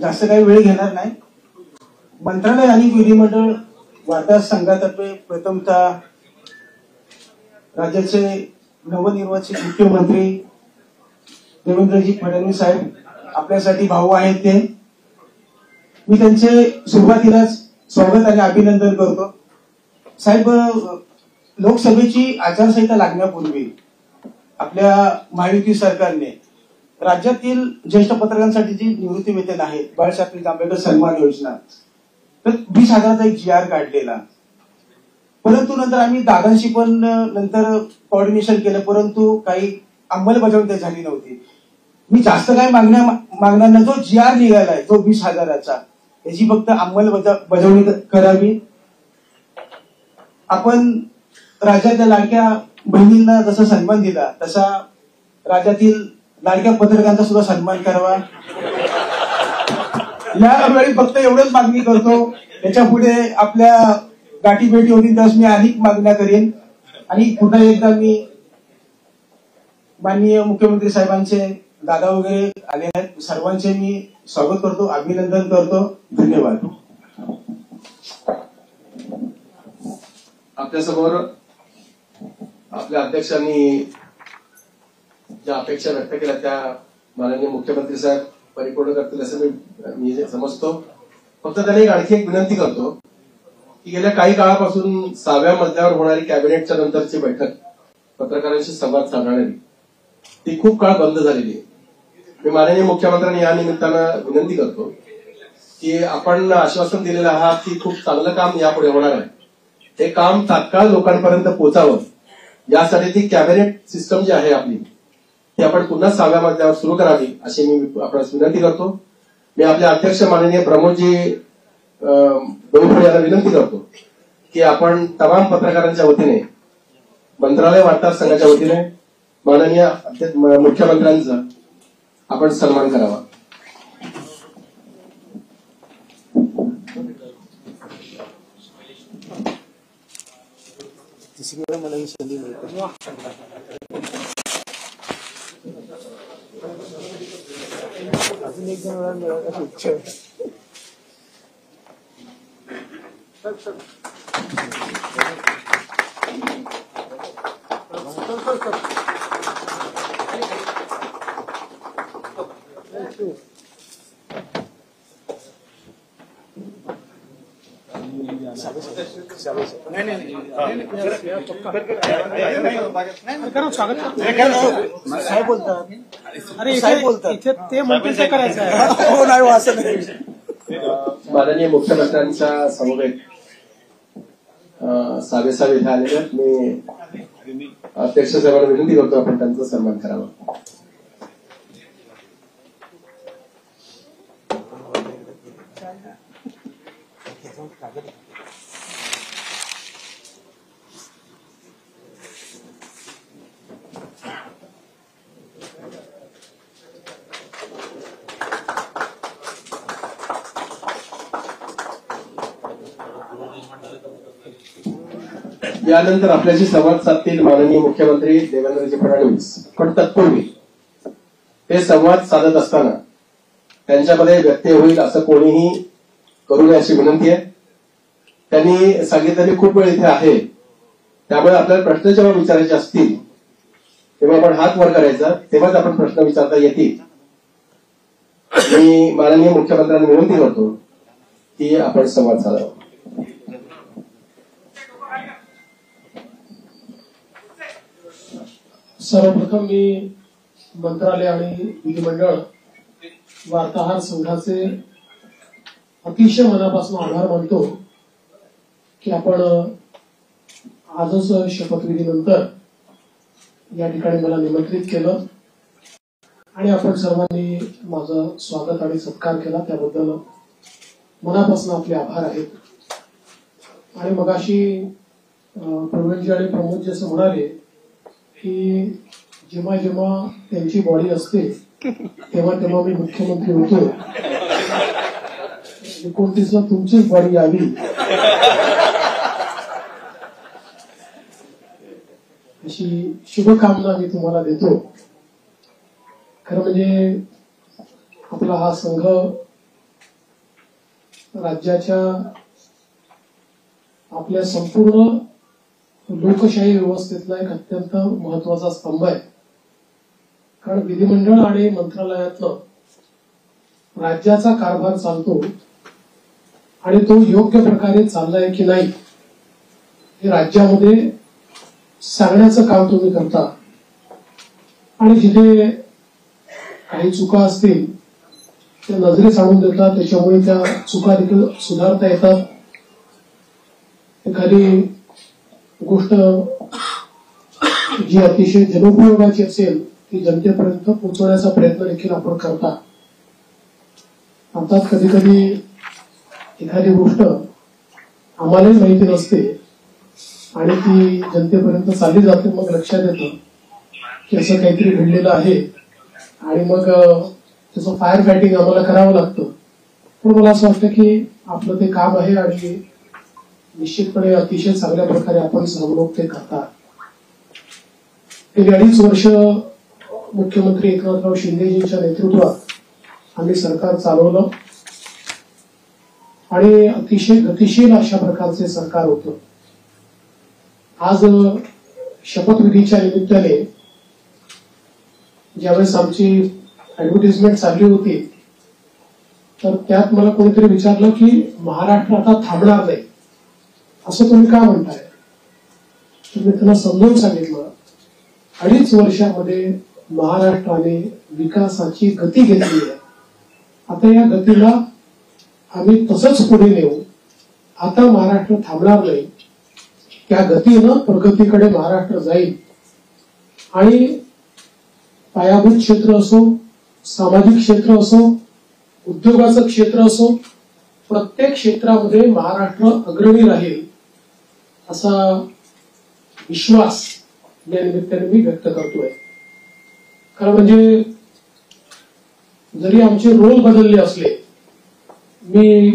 जास्त काही वेळ घेणार नाही. मंत्रालय आणि विधिमंडळ वार्ता संघातर्फे प्रथमतः राज्याचे नवनिर्वाचित मुख्यमंत्री देवेंद्रजी फडणवीस साहेब आपल्यासाठी भाऊ आहेत ते. मी त्यांचे सुरुवातीलाच स्वागत आणि अभिनंदन करतो. साहेब, लोकसभेची आचारसंहिता लागण्यापूर्वी आपल्या महायुती सरकारने राज्यातील ज्येष्ठ पत्रकारांसाठी जी निवृत्ती वेतन आहे, बाळासाहेब आंबेडकर सन्मान योजना, तर 20,000चा एक GR काढलेला. परंतु नंतर आम्ही दादांशी पण नंतर कोऑर्डिनेशन केलं, परंतु काही अंमलबजावणी झाली नव्हती. मी जास्त काय मागणार नाही. जो GR निघालाय जो 20,000चा, याची फक्त अंमलबजावणी करावी. आपण राज्यातल्या लाडक्या बहिणींना जसा सन्मान दिला तसा राज्यातील लाडक्या पत्रकारांचा सुद्धा सन्मान करावा. यावेळी फक्त एवढंच मागणी करतो. याच्या पुढे आपल्या गाठी भेटी होतील त्यास मी अधिक मागण्या करेन. आणि पुन्हा एकदा मी माननीय मुख्यमंत्री साहेबांचे, दादा वगैरे आले आहेत, सर्वांचे मी स्वागत करतो, अभिनंदन करतो. धन्यवाद. आपल्यासमोर आपल्या अध्यक्षांनी ज्या अपेक्षा व्यक्त केल्या त्या माननीय मुख्यमंत्री साहेब परिपूर्ण करतील असं मी समजतो. फक्त त्यांनी आणखी एक विनंती करतो की गेल्या काही काळापासून 6व्या मजल्यावर होणारी कॅबिनेटच्या नंतरची बैठक पत्रकारांशी संवाद साधणारी ती खूप काळ बंद झालेली आहे. मी माननीय मुख्यमंत्र्यांनी या निमित्तानं विनंती करतो की आपण आश्वासन दिलेलं आहात की खूप चांगलं काम यापुढे होणार आहे. हे काम तात्काळ लोकांपर्यंत पोहोचावं यासाठी ती कॅबिनेट सिस्टम जी आहे आपली ती आपण पुन्हा 6व्या मजल्यावर सुरू करावी अशी मी आपल्याला विनंती करतो. मी आपले अध्यक्ष माननीय प्रमोदजी डोईफळे यांना विनंती करतो की आपण तमाम पत्रकारांच्या वतीने, मंत्रालय वार्ता संघाच्या वतीने माननीय मुख्यमंत्र्यांचा आपण सन्मान करावा. मला ही संधी मिळते. अजून एक जण मिळाला उच्च साहेब बोलतात. अरे साहेब बोलतात ते म्हणतील ते करायचं आहे. हो नाही असं नाही. माननीय मुख्यमंत्र्यांच्या समवेत सावेसावे इथे आलेले आहेत. मी अध्यक्ष साहेबांना विनंती करतो आपण त्यांचा सन्मान करावा. यानंतर आपल्याशी संवाद साधतील माननीय मुख्यमंत्री देवेंद्रजी फडणवीस. पण तत्पूर्वी ते संवाद साधत असताना त्यांच्यामध्ये व्यत्यय होईल असं कोणीही करू नये अशी विनंती आहे. त्यांनी सांगितलं खूप वेळ इथे आहे, त्यामुळे आपल्याला प्रश्न जेव्हा विचारायचे असतील तेव्हा आपण हात वर करायचा, तेव्हाच आपण प्रश्न विचारता येतील. मी माननीय मुख्यमंत्र्यांना विनंती करतो की आपण संवाद साधावा. सर्वप्रथम मी मंत्रालय आणि विधिमंडळ वार्ताहर संघाचे अतिशय मनापासून आभार मानतो की आपण आजच शपथविधीनंतर या ठिकाणी मला निमंत्रित केलं आणि आपण सर्वांनी माझं स्वागत आणि सत्कार केला. त्याबद्दल मनापासून आपले आभार आहेत. आणि मगाशी प्रवीणजी आणि प्रमोदजी असं म्हणाले की जेव्हा जेव्हा त्यांची बॉडी असते तेव्हा तेव्हा मी मुख्यमंत्री होतो. 29ला तुमचीच बॉडी यावी अशी शुभकामना मी तुम्हाला देतो. खरं म्हणजे आपला आपला हा संघ राज्याच्या आपल्या संपूर्ण लोकशाही व्यवस्थेतला एक अत्यंत महत्वाचा स्तंभ आहे. कारण विधिमंडळ आणि मंत्रालयातलं राज्याचा कारभार चालतो आणि तो योग्य प्रकारे चाललाय की नाही हे राज्यामध्ये सांगण्याचं काम तुम्ही करता. आणि जिथे काही चुका असतील त्या नजरेस आणून देतात, त्याच्यामुळे त्या चुका देखील सुधारता येतात. एखादी गोष्ट जी अतिशय जनोपयोगाची असेल ती जनतेपर्यंत पोहोचवण्याचा प्रयत्न देखील आपण करता. अर्थात कधी कधी एखादी गोष्ट आम्हालाही माहिती नसते आणि ती जनतेपर्यंत चालली जाते. मग लक्षात येतं की असं काहीतरी घडलेलं आहे आणि मग त्याचं फायर फायटिंग आम्हाला करावं लागतं. पण मला असं वाटतं की आपलं ते काम आहे आणि निश्चितपणे अतिशय चांगल्या प्रकारे आपण सर्व लोक ते करतात. गेली 2.5 वर्ष मुख्यमंत्री एकनाथराव शिंदेजींच्या नेतृत्वात आम्ही सरकार चालवलं आणि अतिशय गतिशील अशा प्रकारचे सरकार होतं. आज शपथविधीच्या निमित्ताने ज्यावेळेस आमची ऍडव्हर्टिजमेंट चालली होती तर त्यात मला कोणीतरी विचारलं की महाराष्ट्र आता थांबणार नाही असं तुम्ही का म्हणताय. तर मी त्यांना समजावून सांगितलं 2.5 वर्षामध्ये महाराष्ट्राने विकासाची गती घेतली आहे. आता या गतीला आम्ही तसंच पुढे नेऊ. आता महाराष्ट्र थांबणार नाही. त्या गतीनं प्रगतीकडे महाराष्ट्र जाईल आणि पायाभूत क्षेत्र असो, सामाजिक क्षेत्र असो, उद्योगाचं क्षेत्र असो, प्रत्येक क्षेत्रामध्ये महाराष्ट्र अग्रणी राहील असा विश्वास या निमित्ताने मी व्यक्त करतोय. खरं म्हणजे जरी आमचे रोल बदलले असले, मी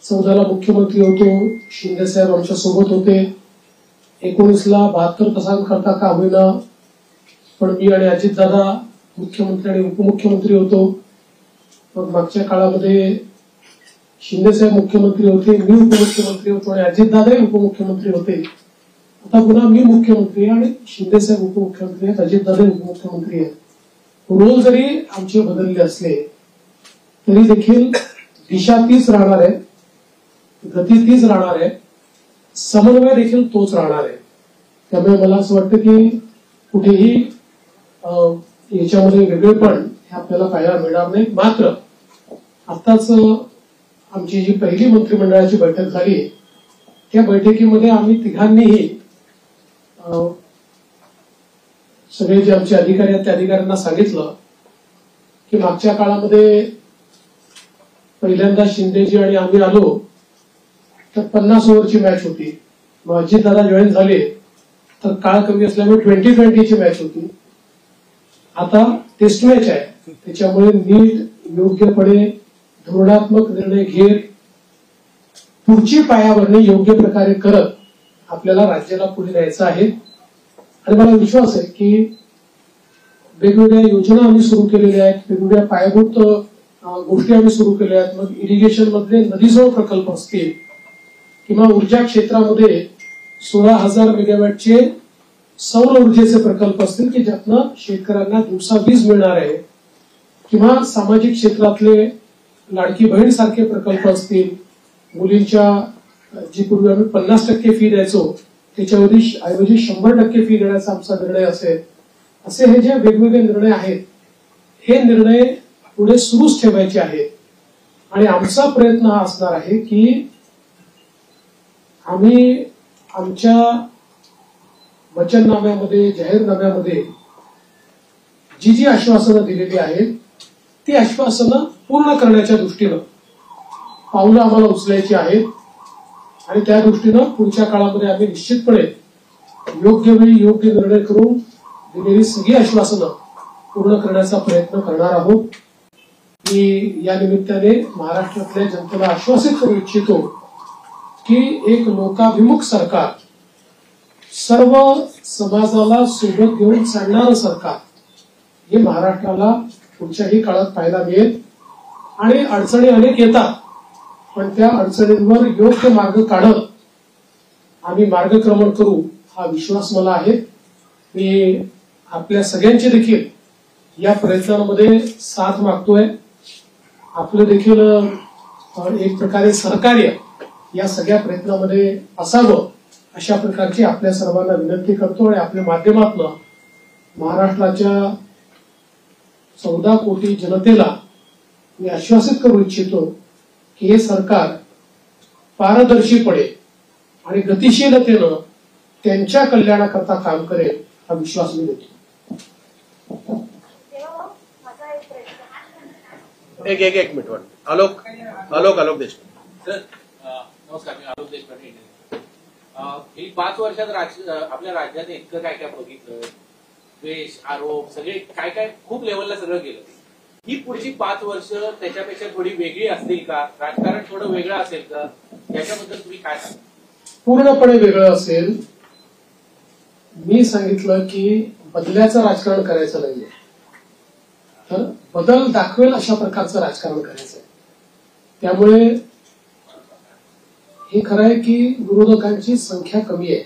14ला मुख्यमंत्री होतो, शिंदे साहेब आमच्या सोबत होते, 19ला 72 तासांकरता का होईना पण मी आणि अजितदादा मुख्यमंत्री आणि उपमुख्यमंत्री होतो. मग मागच्या काळामध्ये शिंदे साहेब मुख्यमंत्री होते, मी उपमुख्यमंत्री होतो आणि अजितदादाही उपमुख्यमंत्री होते. आता पुन्हा मी मुख्यमंत्री आहे आणि शिंदे साहेब उपमुख्यमंत्री आहेत, अजितदादाही उपमुख्यमंत्री आहेत. रोल जरी आमचे बदलले असले तरी देखील दिशा तीच राहणार आहे, गती तीच राहणार आहे, समन्वय देखील तोच राहणार आहे. त्यामुळे मला असं वाटतं की कुठेही याच्यामध्ये वेगळेपण हे आपल्याला पाहायला मिळणार नाही. मात्र आताच आमची जी पहिली मंत्रिमंडळाची बैठक झाली त्या बैठकीमध्ये आम्ही तिघांनीही सगळे जे आमचे अधिकारी आहेत त्या अधिकाऱ्यांना सांगितलं की मागच्या काळामध्ये पहिल्यांदा शिंदेजी आणि आम्ही आलो तर 50 ओव्हरची मॅच होती. मग अजितदादा जॉईन झाले तर काळ कमी असल्यामुळे 20-20 ची मॅच होती. आता टेस्ट मॅच आहे, त्याच्यामुळे नीट योग्यपणे धोरणात्मक निर्णय घेत पुढची पायाभरणी योग्य प्रकारे करत आपल्याला राज्याला पुढे न्यायचं आहे. आणि मला विश्वास आहे की वेगवेगळ्या योजना आम्ही सुरू केलेल्या आहेत, वेगवेगळ्या पायाभूत गोष्टी आम्ही सुरू केल्या आहेत. मग इरिगेशन मधले नदीजोड प्रकल्प असतील किंवा ऊर्जा क्षेत्रामध्ये 16,000 मेगावॅटचे सौर ऊर्जेचे प्रकल्प असतील की ज्यातनं शेतकऱ्यांना दिवसा वीज मिळणार आहे, किंवा सामाजिक क्षेत्रातले लाडकी बहीण सारखे प्रकल्प असतील, मुलींच्या जी पूर्वी आम्ही 50% फी द्यायचो त्याच्याऐवजी 100% फी देण्याचा आमचा निर्णय असेल. असे हे जे वेगवेगळे निर्णय आहेत हे निर्णय पुढे सुरूच ठेवायचे आहेत. आणि आमचा प्रयत्न हा असणार आहे की आम्ही आमच्या वचननाम्यामध्ये, जाहीरनाम्यामध्ये जी जी आश्वासनं दिलेली आहेत ती आश्वासनं पूर्ण करण्याच्या दृष्टीनं पावलं आम्हाला उचलायची आहेत. आणि त्या दृष्टीनं पुढच्या काळामध्ये आम्ही निश्चितपणे योग्य वेळी योग्य निर्णय करून दिलेली सगळी आश्वासनं पूर्ण करण्याचा प्रयत्न करणार आहोत. मी या निमित्ताने महाराष्ट्रातल्या जनतेला आश्वासित करू इच्छितो की एक लोकाभिमुख सरकार, सर्व समाजाला सोबत घेऊन चालणारं सरकार हे महाराष्ट्राला पुढच्याही काळात पाहायला मिळेल. आणि अडचणी अनेक येतात, पण त्या अडचणींवर योग्य मार्ग काढत आम्ही मार्गक्रमण करू हा विश्वास मला आहे. मी आपल्या सगळ्यांची देखील या प्रयत्नांमध्ये साथ मागतोय. आपलं देखील एक प्रकारे सहकार्य या सगळ्या प्रयत्नामध्ये असावं अशा प्रकारची आपल्या सर्वांना विनंती करतो आणि आपल्या माध्यमातून महाराष्ट्राच्या 14 कोटी जनतेला मी आश्वासित करू इच्छितो की हे सरकार पारदर्शीपणे आणि गतिशीलतेनं त्यांच्या कल्याणाकरता काम करेल हा विश्वास मी देतो. एक मिनिट आलोक देशमुख. सर नमस्कार, मी आलोक देशपांडे. ही 5 वर्षात आपल्या राज्याने इतकं काय काय बघितलं, द्वेष, आरोप, सगळे काय काय खूप लेवलला सगळं गेलं. ही पुढची 5 वर्ष त्याच्यापेक्षा थोडी वेगळी असतील का? राजकारण थोडं वेगळं असेल का? याच्याबद्दल तुम्ही काय सांगा? पूर्णपणे वेगळं असेल. मी सांगितलं की बदल्याचं राजकारण करायचं नाहीये, तर बदल दाखवेल अशा प्रकारचं राजकारण करायचंय. त्यामुळे हे खरं आहे की विरोधकांची संख्या कमी आहे,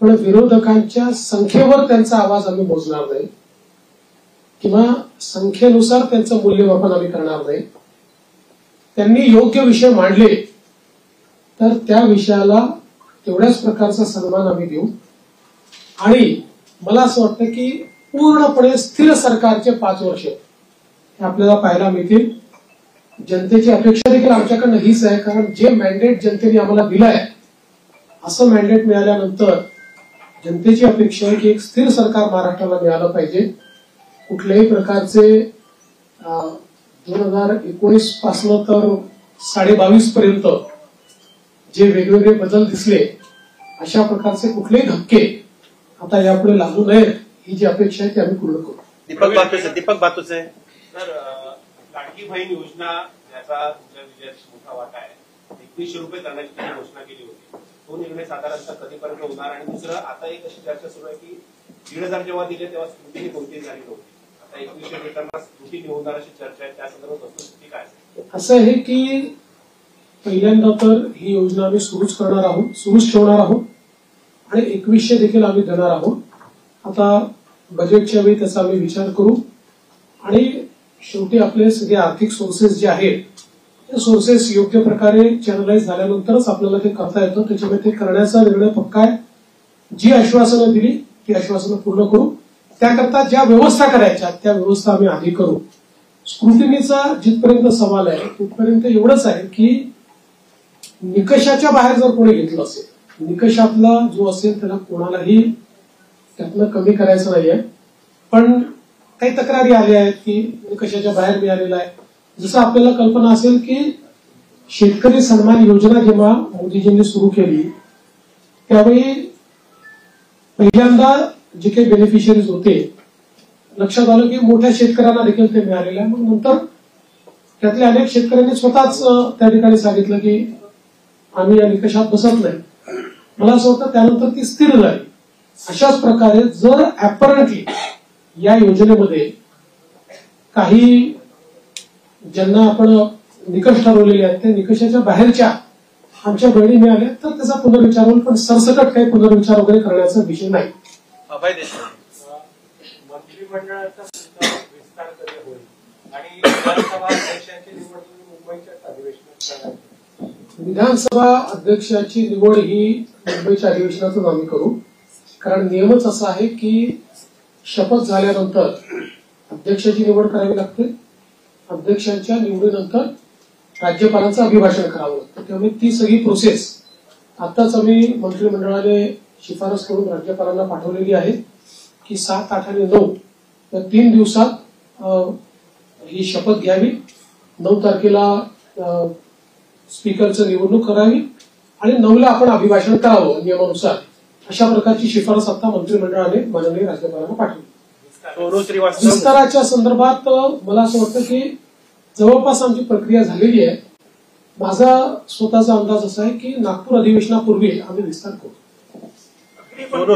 पण विरोधकांच्या संख्येवर त्यांचा आवाज आम्ही मोजणार नाही किंवा संख्येनुसार त्यांचं मूल्यमापन आम्ही करणार नाही. त्यांनी योग्य विषय मांडले तर त्या विषयाला तेवढ्याच प्रकारचा सन्मान आम्ही देऊ. आणि मला असं वाटतं की पूर्णपणे स्थिर सरकारचे 5 वर्ष हे आपल्याला पाहायला मिळतील. जनतेची अपेक्षा देखील आमच्याकडनं हीच आहे, कारण जे मॅन्डेट जनतेने आम्हाला दिलं आहे असं मॅन्डेट मिळाल्यानंतर जनतेची अपेक्षा आहे की एक स्थिर सरकार महाराष्ट्राला मिळालं पाहिजे. कुठल्याही प्रकारचे 2019 पासून तर 22.5 पर्यंत जे वेगवेगळे बदल दिसले अशा प्रकारचे कुठलेही धक्के आता यापुढे लागू नयेत ही जी अपेक्षा आहे ती आम्ही पूर्ण करू. दीपक बातूचे. सर, लाडकी बहीण योजना याचा तुमच्या विजयात मोठा वाटा आहे. 2100 रुपये करण्याची त्यांनी घोषणा केली होती. तो निर्णय साधारणतः कधीपर्यंत होणार? आणि दुसरं, आता एक अशी चर्चा सुरू आहे की 1,500 जेव्हा दिले तेव्हा स्क्रुटिनी कोणतीही झाली नव्हती. आता 2100 देताना स्क्रुटिनी होणार अशी चर्चा आहे. त्या संदर्भात वस्तुस्थिती काय असेल? असं आहे की पहिल्यांदा तर ही योजना आम्ही सुरूच ठेवणार आहोत आणि 2100 देखील आम्ही देणार आहोत. आता बजेटच्या वेळी त्याचा आम्ही विचार करू आणि शेवटी आपले सगळे आर्थिक सोर्सेस जे आहेत ते सोर्सेस योग्य प्रकारे चॅनलाइज झाल्यानंतरच आपल्याला ते करता येतं. त्याच्यामुळे ते करण्याचा निर्णय पक्का आहे. जी आश्वासनं दिली ती आश्वासनं पूर्ण करू. त्याकरता ज्या व्यवस्था करायच्या त्या व्यवस्था आम्ही आधी करू. स्क्रुटिनीचा जिथपर्यंत सवाल आहे तिथपर्यंत एवढंच आहे की निकषाच्या बाहेर जर कोणी घेतलं असेल, निकषातला जो असेल त्याला कोणालाही त्यातनं कमी करायचं नाहीये. पण काही तक्रारी आल्या आहेत की निकषाच्या बाहेर मिळालेला आहे. जसं आपल्याला कल्पना असेल की शेतकरी सन्मान योजना जेव्हा मोदीजींनी सुरू केली त्यावेळी पहिल्यांदा जे काही बेनिफिशियरीज होते लक्षात आलं की मोठ्या शेतकऱ्यांना देखील ते मिळालेलं आहे. मग नंतर त्यातल्या अनेक शेतकऱ्यांनी स्वतःच त्या ठिकाणी सांगितलं की आम्ही या निकषात बसत नाही. मला असं वाटतं त्यानंतर ती स्थिर झाली. अशाच प्रकारे जर ऍपरंटली या योजनेमध्ये काही ज्यांना आपण निकष ठरवलेले आहेत त्या निकषाच्या बाहेरच्या आमच्या बहिणी मिळाल्या तर त्याचा पुनर्विचार होईल, पण सरसकट काही पुनर्विचार वगैरे करण्याचा विषय नाही. अभय देशमुख. मंत्रिमंडळाचा विस्तार कधी होईल आणि विधानसभा अध्यक्षांची निवड मुंबईच्या अधिवेशनात करणार? विधानसभा अध्यक्षाची निवड ही मुंबईच्या अधिवेशनातून आम्ही करू. कारण नियमच असा आहे की शपथ झाल्यानंतर अध्यक्षाची निवड करावी लागते. अध्यक्षांच्या निवडीनंतर राज्यपालांचं अभिभाषण करावं लागतं. त्यामुळे ती सगळी प्रोसेस आताच आम्ही मंत्रिमंडळाने शिफारस करून राज्यपालांना पाठवलेली आहे की 7, 8 आणि 9 या 3 दिवसात ही शपथ घ्यावी. 9 तारखेला स्पीकरचं निवडणूक करावी आणि 9ला आपण अभिभाषण करावं नियमानुसार. अशा प्रकारची शिफारस आता मंत्रिमंडळाने माननीय राज्यपालांना पाठवली. विस्ताराच्या संदर्भात मला असं वाटतं की जवळपास आमची प्रक्रिया झालेली आहे. माझा स्वतःचा अंदाज असा आहे की नागपूर अधिवेशनापूर्वी आम्ही विस्तार करू.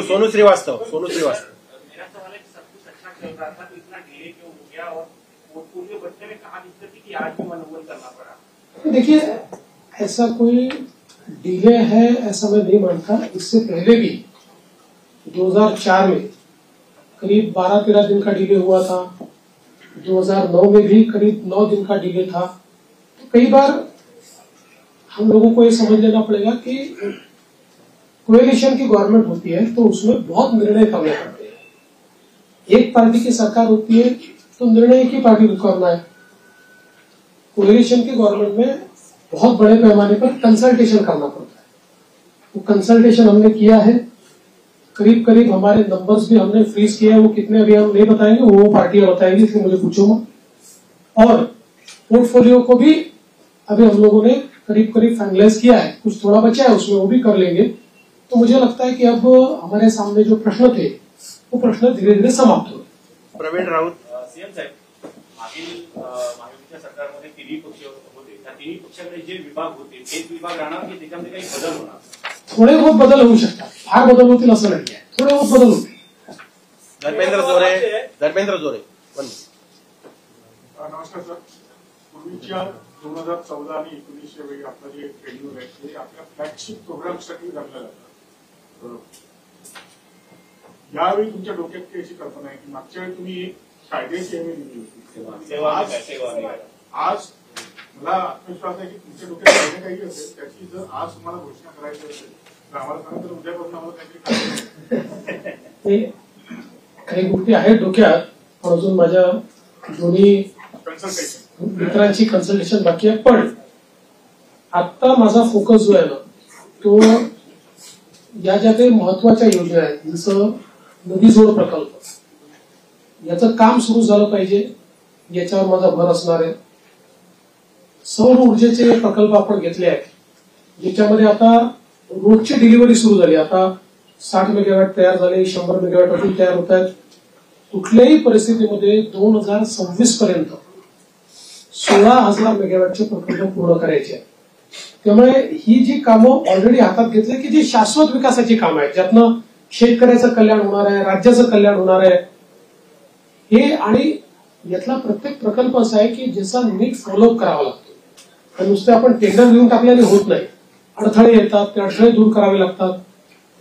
सोनू श्रीवास्तव. मेरा सवाल है कि सब कुछ अच्छा चल रहा था तो इतना डिले क्यों हो गया? और पूर्व बच्चे में कहा जिससे कि कि आज भी मनोबल करना पड़ा? देखिए, ऐसा कोई डिले है ऐसा मैं नहीं मानता। इससे पहले भी 2004 में करीब 12-13 दिन का डिले हुआ था, 2009 में भी करीब 9 दिन का डिले था। तो कई बार हम लोगों को ये समझ लेना पड़ेगा कि कोएलिशन की गवर्नमेंट होती है तो उसमें बहुत निर्णय करने पड़ते हैं। एक पार्टी की सरकार होती है तो निर्णय एक ही पार्टी को करना है। कोएलिशन की गवर्नमेंट में बहुत बड़े पैमाने पर कंसल्टेशन करना पड़ता है। वो कंसल्टेशन हमने किया है, करीब करीब हमारे नंबर्स भी हमने फ्रीज किया है। वो कितने अभी हम नहीं बताएंगे, वो पार्टियां बताएंगी, इसलिए मुझे पूछूंगा। और पोर्टफोलियो को भी अभी हम लोगों ने करीब करीब फाइनलाइज किया है, कुछ थोड़ा बचा है उसमें, वो भी कर लेंगे। तो मुझे लगता है कि अब हमारे सामने जो प्रश्न थे वो प्रश्न धीरे धीरे समाप्त हुए। प्रवीण राऊत. सीएम साहेब, मागील महायुतीच्या सरकारमध्ये तिन्ही पक्ष होते, त्या तिन्ही पक्षाकडे जे विभाग होते तेच विभाग राहणार की त्याच्यामध्ये काही बदल होणार? थोडे बहुत बदल होऊ शकतात, फार बदल होतील असं नाही आहे, थोडे बहुत बदल होतील. धर्मेंद्र जोरे. नमस्कार सर. पूर्वीच्या 2014 आणि 19 वेळी आपलं जे शेड्यूल आहे ते आपल्या फ्लॅगशिप प्रोग्रामसाठी रचलं जातं. यावेळी तुमच्या डोक्यात काही अशी कल्पना आहे की मागच्या वेळी तुम्ही एक कायद्याची हमी दिली होती. आज मला आत्मविश्वास आहे की तुमच्या डोक्यात काही काही असेल त्याची जर आज तुम्हाला घोषणा करायची असेल तर आम्हाला सांगा, तर उद्यापासून आम्हाला काहीतरी काही गोष्टी आहेत डोक्यात, पण अजून माझ्या दोन्ही मित्रांची कन्सल्टेशन बाकी आहे. पण आता माझा फोकस जो आहे ना तो या ज्या काही महत्वाच्या योजना आहेत, जसं नदी जोड प्रकल्प, याचं काम सुरू झालं पाहिजे, याच्यावर माझा भर असणार आहे. सौर ऊर्जेचे प्रकल्प आपण घेतले आहेत, ज्याच्यामध्ये आता रोजची डिलिव्हरी सुरू झाली. आता 60 मेगावॅट तयार झाले, 100 मेगावॅट अजून तयार होत आहेत. कुठल्याही परिस्थितीमध्ये 2026 पर्यंत 16,000 मेगावॅटचे प्रकल्प पूर्ण करायचे आहेत. त्यामुळे ही जी कामं ऑलरेडी हातात घेतली की जी शाश्वत विकासाची कामं आहेत, ज्यातनं शेतकऱ्याचं कल्याण होणार आहे, राज्याचं कल्याण होणार आहे हे. आणि यातला प्रत्येक प्रकल्प असा आहे की ज्याचा नीट फॉलोअप करावा लागतो. तर नुसते आपण टेंडर घेऊन टाकल्याने होत नाही, अडथळे येतात, ते अडथळे दूर करावे लागतात.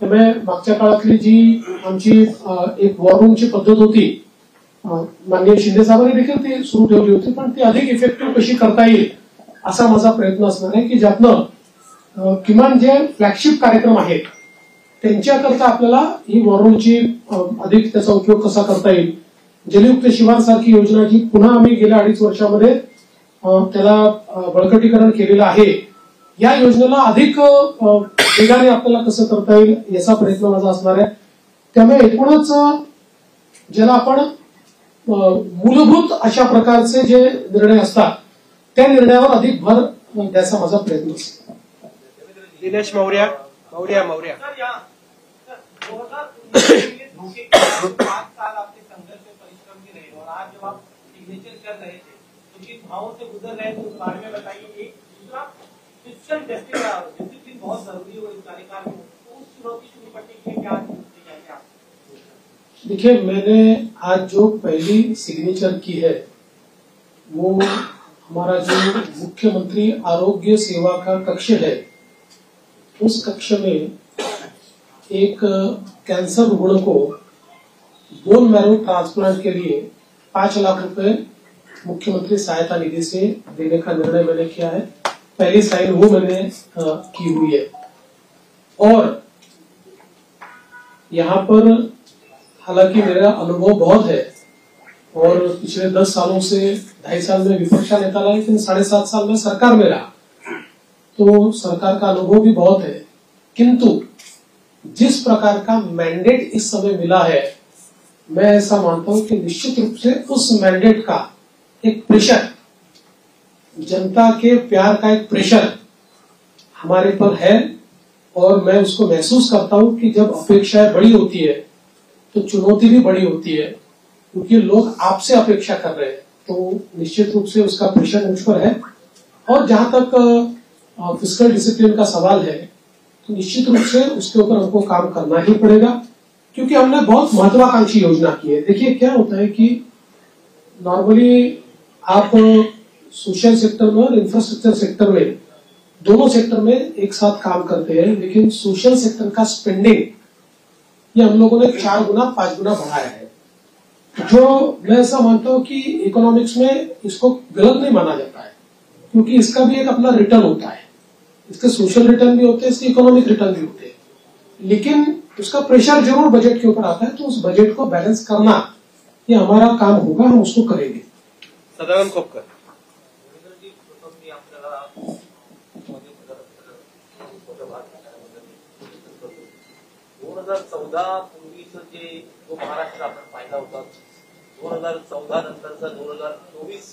त्यामुळे मागच्या काळातली जी आमची एक वॉर रूमची पद्धत होती, माननीय शिंदे साहेबांनी देखील ती सुरू ठेवली होती, पण ती अधिक इफेक्टिव्ह कशी करता येईल असा माझा प्रयत्न असणार आहे की ज्यातनं किमान जे फ्लॅगशिप कार्यक्रम आहेत त्यांच्याकरता आपल्याला ही वॉर रूमची अधिक त्याचा उपयोग कसा करता येईल. जलयुक्त शिवार सारखी योजना जी पुन्हा आम्ही गेल्या 2.5 वर्षामध्ये त्याला बळकटीकरण केलेलं आहे, या योजनेला अधिक वेगाने आपल्याला कसं करता येईल याचा प्रयत्न माझा असणार आहे. त्यामुळे एकूणच ज्याला आपण मूलभूत अशा प्रकारचे जे निर्णय असतात त्या निर्णयावर अधिक भर द्यायचा माझा प्रयत्न असतो. दिनेश मौर्या. सर, यहाँ 5 साल आपके संघर्ष में परिश्रम भी रहे और आज जब आप सिग्नेचर कर रहे थे तो किन भावों से गुजर रहे थे उस बारे में बताइए. एक दूसरा, फिजिकल डिसिप्लिन बहुत जरूरी हो इस कार्यकाल में, तो उस चुनौती से निपटने के लिए क्या चाहिए आप? देखिए, मैंने आज जो पहली सिग्नेचर की है वो हमारा जो मुख्यमंत्री आरोग्य सेवा का कक्ष है, उस कक्ष में एक कैंसर रुग्ण को बोन मैरो ट्रांसप्लांट के लिए 5 लाख रुपए मुख्यमंत्री सहायता निधि से देने का निर्णय मैंने किया है. पहली साइन वो मैंने की हुई है. और यहाँ पर हालांकि मेरा अनुभव बहुत है और पिछले 10 सालों से 2.5 साल में विपक्ष का नेता रहा, लेकिन 7.5 साल में सरकार में रहा, तो सरकार का अनुभव भी बहुत है. किंतु जिस प्रकार का मैंडेट इस समय मिला है, मैं ऐसा मानता हूं कि निश्चित रूप से उस मैंडेट का एक प्रेशर, जनता के प्यार का एक प्रेशर हमारे पर है. और मैं उसको महसूस करता हूं कि जब अपेक्षाएं बड़ी होती है तो चुनौती भी बड़ी होती है, क्योंकि लोग आपसे अपेक्षा कर रहे हैं. तो निश्चित रूप से उसका प्रेशर मुझ पर है. और जहां तक फिस्कल डिसिप्लिन का सवाल है, तो निश्चित रूप से उसके ऊपर हमको काम करना ही पड़ेगा, क्योंकि हमने बहुत महत्वाकांक्षी योजना की है. देखिए, क्या होता है कि नॉर्मली आप सोशल सेक्टर में और इंफ्रास्ट्रक्चर सेक्टर में, दोनों सेक्टर में एक साथ काम करते हैं, लेकिन सोशल सेक्टर का स्पेंडिंग ये हम लोगों ने 4 गुना 5 गुना बढ़ाया है, जो मैं ऐसा मानता हूं कि इकोनॉमिक्स में इसको गलत नहीं माना जाता है, क्योंकि इसका भी एक अपना रिटर्न होता है, इसके सोशल रिटर्न भी होते हैं, इसके इकोनॉमिक रिटर्न भी होते हैं, लेकिन उसका प्रेशर जरूर बजट के ऊपर आता है। तो उस बजट को बैलेंस करना ये हमारा काम होगा, हम उसको करेंगे। सदानंद खोपकर. पूर्वीचं जे जो महाराष्ट्र आपण पाहिला होता, 2014 नंतरचा 2024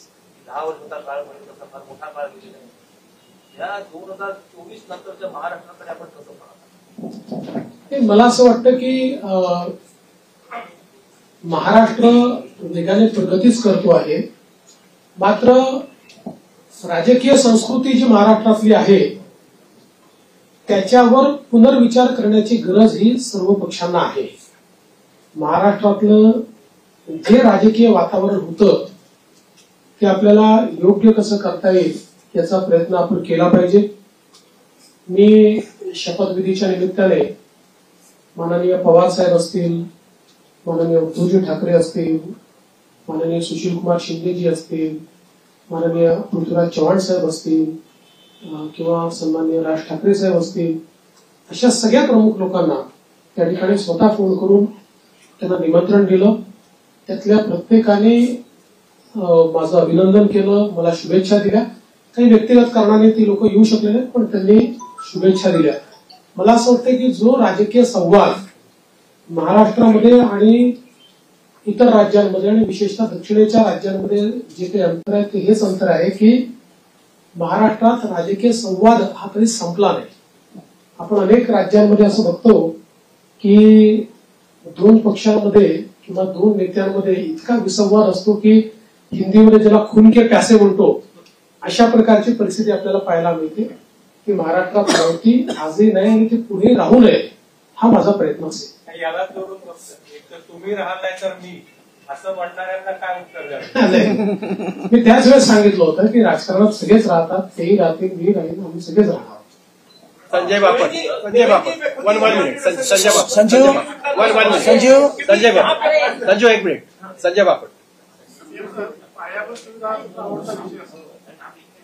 10 वर्षाचा काळ म्हणजे तसा फार मोठा काळ गेलेला आहे. या 2024 नंतरच्या महाराष्ट्राकडे आपण कसं पाहता? मला असं वाटतं की महाराष्ट्र वेगाने प्रगतीच करतो आहे, मात्र राजकीय संस्कृती जी महाराष्ट्रातली आहे त्याच्यावर पुनर्विचार करण्याची गरज ही सर्व पक्षांना आहे. महाराष्ट्रातलं जे राजकीय वातावरण होतं ते आपल्याला योग्य कसं करता येईल याचा प्रयत्न आपण केला पाहिजे. मी शपथविधीच्या निमित्ताने माननीय पवार साहेब असतील, माननीय उद्धवजी ठाकरे असतील, माननीय सुशील कुमार शिंदेजी असतील, माननीय पृथ्वीराज चव्हाण साहेब असतील किंवा सन्माननीय राज ठाकरे साहेब असतील, अशा सगळ्या प्रमुख लोकांना त्या ठिकाणी स्वतः फोन करून त्यांना निमंत्रण दिलं. त्यातल्या प्रत्येकाने माझं अभिनंदन केलं, मला शुभेच्छा दिल्या. काही व्यक्तिगत कारणाने ती लोक येऊ शकले नाहीत, पण त्यांनी शुभेच्छा दिल्या. मला असं वाटतं की जो राजकीय संवाद महाराष्ट्रामध्ये आणि इतर राज्यांमध्ये आणि विशेषतः दक्षिणेच्या राज्यांमध्ये जे काही अंतर आहे ते हेच अंतर आहे की महाराष्ट्रात राजकीय संवाद हा कधी संपला नाही. आपण अनेक राज्यांमध्ये असं बघतो की 2 पक्षांमध्ये किंवा 2 नेत्यांमध्ये इतका विसंवाद असतो की हिंदीमध्ये ज्याला खून के प्यासे म्हणतो अशा प्रकारची परिस्थिती आपल्याला पाहायला मिळते. की महाराष्ट्रात राहती आजही नाही आणि ते पुढे राहू नये हा माझा प्रयत्न असेल. याला जोडून एक तर तुम्ही राहताय तर मी असं म्हणणाऱ्यांना काय उत्तर द्याल? मी त्याच वेळेस सांगितलं होतं की राजकारणात सगळेच राहतात, तेही राहतील, मी राहील, आम्ही सगळेच राहणार. संजय बापट. संजय बापट. One minute. संजय बापट. संजू संजू संजय बापट. संजू एक मिनिट. संजय बापट. पायाभूत सुविधा विषय असतो.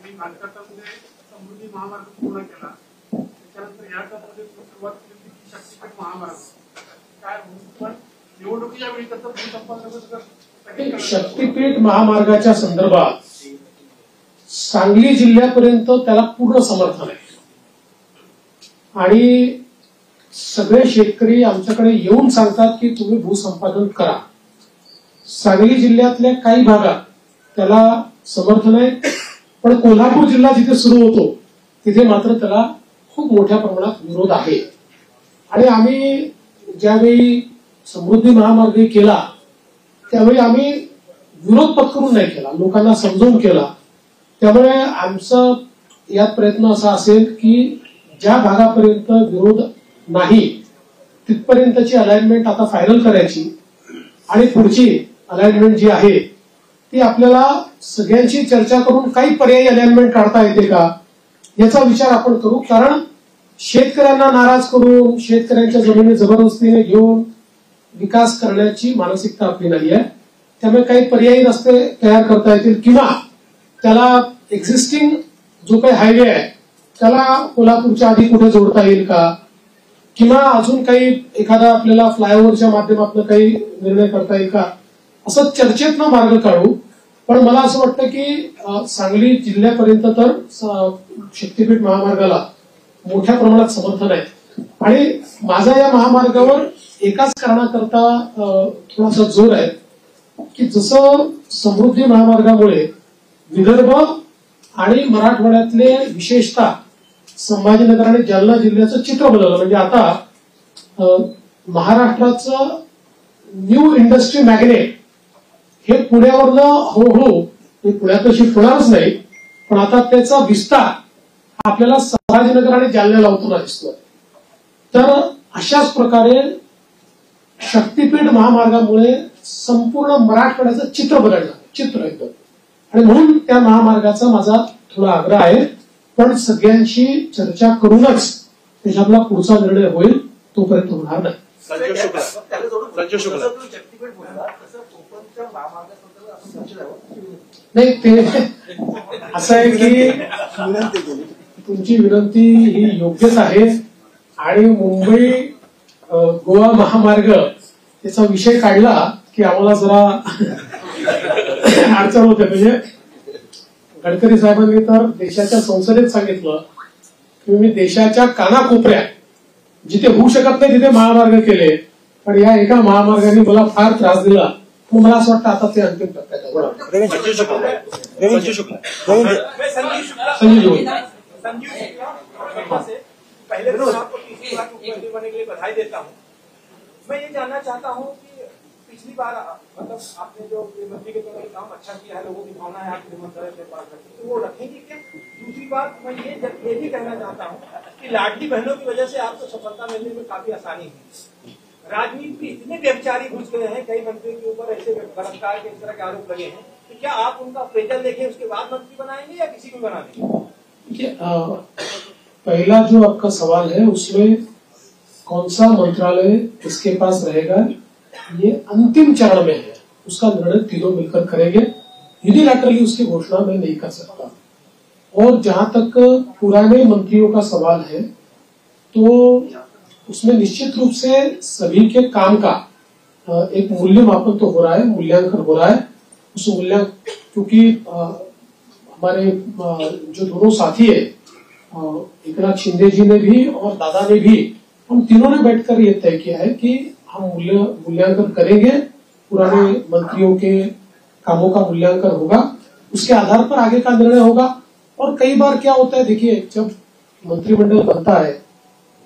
मी कोलकातामध्ये समृद्धी महामार्ग पूर्ण केला, त्याच्यानंतर या टप्प्यामध्ये सुरुवात केली शक्तीपीठ महामार्ग. काय पण निवडणुकीच्या वेळी त्याचं भूसंपादन शक्तीपीठ महामार्गाच्या संदर्भात सांगली जिल्ह्यापर्यंत त्याला पूर्ण समर्थन आहे आणि सगळे शेतकरी आमच्याकडे येऊन सांगतात की तुम्ही भूसंपादन करा. सांगली जिल्ह्यातल्या काही भागात त्याला समर्थन आहे, पण कोल्हापूर जिल्हा जिथे सुरू होतो तिथे मात्र त्याला खूप मोठ्या प्रमाणात विरोध आहे. आणि आम्ही ज्यावेळी समृद्धी महामार्ग केला त्यावेळी आम्ही विरोध पत्करून नाही केला, लोकांना समजून केला. त्यामुळे आमचा यात प्रयत्न असा असेल की ज्या भागापर्यंत विरोध नाही तिथपर्यंतची अलाइनमेंट आता फायनल करायची आणि पुढची अलाइनमेंट जी आहे ती आपल्याला सगळ्यांची चर्चा करून काही पर्यायी अलाइनमेंट काढता येते का याचा विचार आपण करू. कारण शेतकऱ्यांना नाराज करून शेतकऱ्यांच्या जमिनी जबरदस्तीने घेऊन विकास करण्याची मानसिकता आपली नाही आहे. त्यामुळे काही पर्यायी रस्ते तयार करता येतील किंवा त्याला एक्झिस्टिंग जो काही हायवे आहे त्याला कोल्हापूरच्या आधी कुठे जोडता येईल का, किंवा अजून काही एखादा आपल्याला फ्लायओव्हरच्या माध्यमातून काही निर्णय करता येईल का, असं चर्चेतनं मार्ग काढू. पण मला असं वाटतं की सांगली जिल्ह्यापर्यंत तर शक्तीपीठ महामार्गाला मोठ्या प्रमाणात समर्थन आहे. आणि माझा या महामार्गावर एकाच कारणाकरता थोडासा जोर आहे की जसं समृद्धी महामार्गामुळे विदर्भ आणि मराठवाड्यातले विशेषतः संभाजीनगर आणि जालना जिल्ह्याचं चित्र बदललं. म्हणजे आता महाराष्ट्राचं न्यू इंडस्ट्री मॅग्नेट हे पुण्यावरनं हळूहळू पुण्यात शिफ्ट होणारच नाही, पण आता त्याचा विस्तार आपल्याला संभाजीनगर आणि जालन्याला होताना दिसतोय. तर अशाच प्रकारे शक्तीपीठ महामार्गामुळे संपूर्ण मराठवाड्याचं चित्र बदललं, चित्र एकदम. आणि म्हणून त्या महामार्गाचा माझा थोडा आग्रह आहे. पण सगळ्यांशी चर्चा करूनच त्याच्यातला पुढचा निर्णय होईल, तोपर्यंत होणार नाही. नाही, ते असं आहे की तुमची विनंती ही योग्यच आहे आणि मुंबई गोवा महामार्ग याचा विषय काढला की आम्हाला जरा अडचण होते. म्हणजे गडकरी साहेबांनी तर देशाच्या संसदेत सांगितलं की मी देशाच्या कानाकोपऱ्यात जिथे होऊ शकत नाही तिथे महामार्ग केले, पण या एका महामार्गाने मला फार त्रास दिला. मला असं वाटतं आता ते अंतिम टप्प्यात आहे. पहले तो आपको तीसरी बार मुख्यमंत्री बनने के लिए बधाई देता हूँ. मैं ये जानना चाहता हूँ कि पिछली बार मतलब आपने जो मंत्री के तौर पर काम अच्छा किया है, लोगों की भावना है आपके मंत्रालय के पास रखी, तो वो रखेंगे क्या? दूसरी बात मैं ये भी कहना चाहता हूँ कि लाडली बहनों की वजह से आपको सफलता मिलने में काफी आसानी हुई. राजनीति में इतने व्यभिचारी घुस गए हैं, कई मंत्रियों के ऊपर ऐसे बलात्कार के इस तरह के आरोप लगे हैं, तो क्या आप उनका अप्रेजल देखें उसके बाद मंत्री बनाएंगे या किसी को बना देंगे? पहला जो आपका सवाल है उसमें कौन सा मंत्रालय किसके पास रहेगा, ये अंतिम चरण में है. उसका निर्णय तीनों मिलकर करेंगे. यूनिलैटरली उसकी घोषणा मैं नहीं कर सकता. और जहां तक पुराने मंत्रियों का सवाल है तो उसमें निश्चित रूप से सभी के काम का एक मूल्यमापन तो हो रहा है, मूल्यांकन हो रहा है. उस मूल्यांकन क्योंकि हमारे जो दोनों साथी है एकनाथ शिंदे जी ने भी और दादा ने भी, हम तीनों ने बैठकर ये तय किया है कि हम मूल्यांकन करेंगे, पुराने मंत्रियों के कामों का मूल्यांकन होगा, उसके आधार पर आगे का निर्णय होगा. और कई बार क्या होता है, देखिए जब मंत्रिमंडल बनता है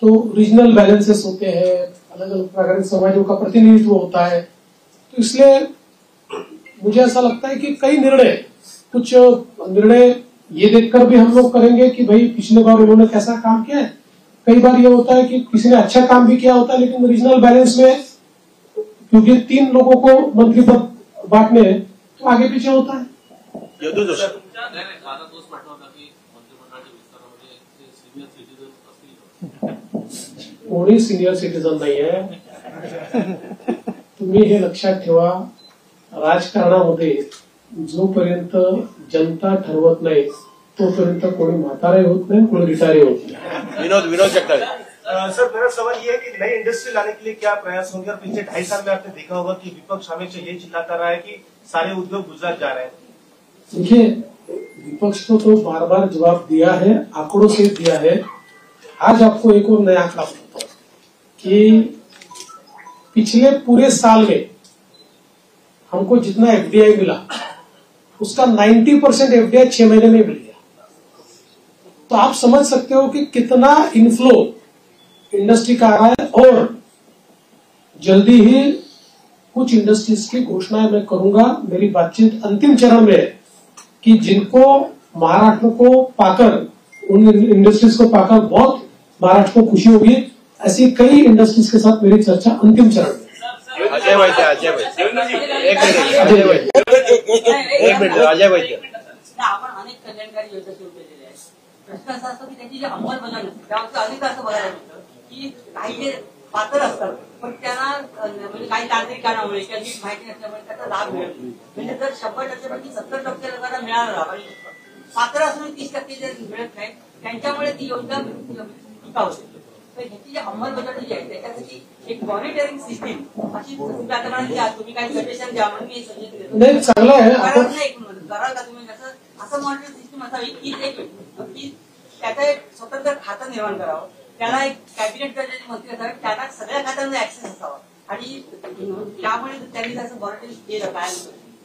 तो रीजनल बैलेंसेस होते हैं, अलग अलग प्रकार के समाजों का प्रतिनिधित्व होता है. तो इसलिए मुझे ऐसा लगता है कि कुछ निर्णय ये देखकर भी हम लोग करेंगे कि भाई पिछले बार उन्होंने कैसा काम किया है. कई बार ये होता है कि किसी ने अच्छा काम भी किया होता है लेकिन रीजनल बैलेंस में क्योंकि 3 लोगों को मंत्री पद बांटने हैं तो आगे पीछे होता है. कोणी सिनियर सिटीजन नाही आहे. तुम्ही हे लक्षात ठेवा, राजकारणामध्ये जोपर्यंत जनता ठरवत नाही तोपर्यंत कोणी म्हातारे होत नाही, कोणी रिटायरी होत नाही. विनोद जगताप सर, मेरा सवाल ये है कि नई इंडस्ट्री लाने के लिए क्या प्रयास होंगे? और पिछले 2.5 साल में आपने देखा होगा कि विपक्ष हमेशा ये चिल्लाता रहा है कि सारे उद्योग गुजरात जा रहे हैं. देखिए विपक्ष को तो बार बार जवाब दिया है, आंकड़ों से दिया है. आज आपको एक और नया आंकड़ा बताता हूं कि पिछले पूरे साल में हमको जितना एफडीआई मिला उसका 90% एफडीआई 6 महीने में मिल गया. तो आप समझ सकते हो कि कितना इनफ्लो इंडस्ट्री का आ रहा है. और जल्दी ही कुछ इंडस्ट्रीज की घोषणाएं मैं करूंगा. मेरी बातचीत अंतिम चरण में है कि जिनको महाराष्ट्र को पाकर, उन इंडस्ट्रीज को पाकर बहुत महाराष्ट्र को खुशी होगी, ऐसी कई इंडस्ट्रीज के साथ मेरी चर्चा अंतिम चरण में. अजय वैद्य आपण अनेक कल्याणकारी योजना सुरू केलेल्या आहेत. प्रश्न असा असतो की त्याची जी अंमलबजावणी असते त्यावर अनेक असं बघायला मिळतं की काही जे पात्र असतात पण त्यांना म्हणजे काही तांत्रिक कारणामुळे किंवा नीट माहिती नसल्यामुळे त्याचा लाभ मिळत नाही. म्हणजे जर 100% पैकी 70% लोकांना मिळाला आणि पात्र असून 30% जर मिळत नाही त्यांच्यामुळे ती योजना टिकाऊ होते. तर ह्याची जी अंमलबजावणी जी आहे त्याच्यासाठी एक मॉनिटरिंग सिस्टीम अशी तुम्ही काही सजेशन द्या म्हणून मी सजेशन नाही, चांगलं आहे. कराल का तुम्ही? असं मॉनिटरिंग सिस्टीम असावी की त्याचं एक स्वतंत्र खातं निर्माण करावं, त्याला एक कॅबिनेट दर्जाचे मंत्री असावे, त्यांना सगळ्या खात्यांना ऍक्सेस असावा आणि त्यामुळे त्यांनी त्याचं मॉनिटरिंग केलं काय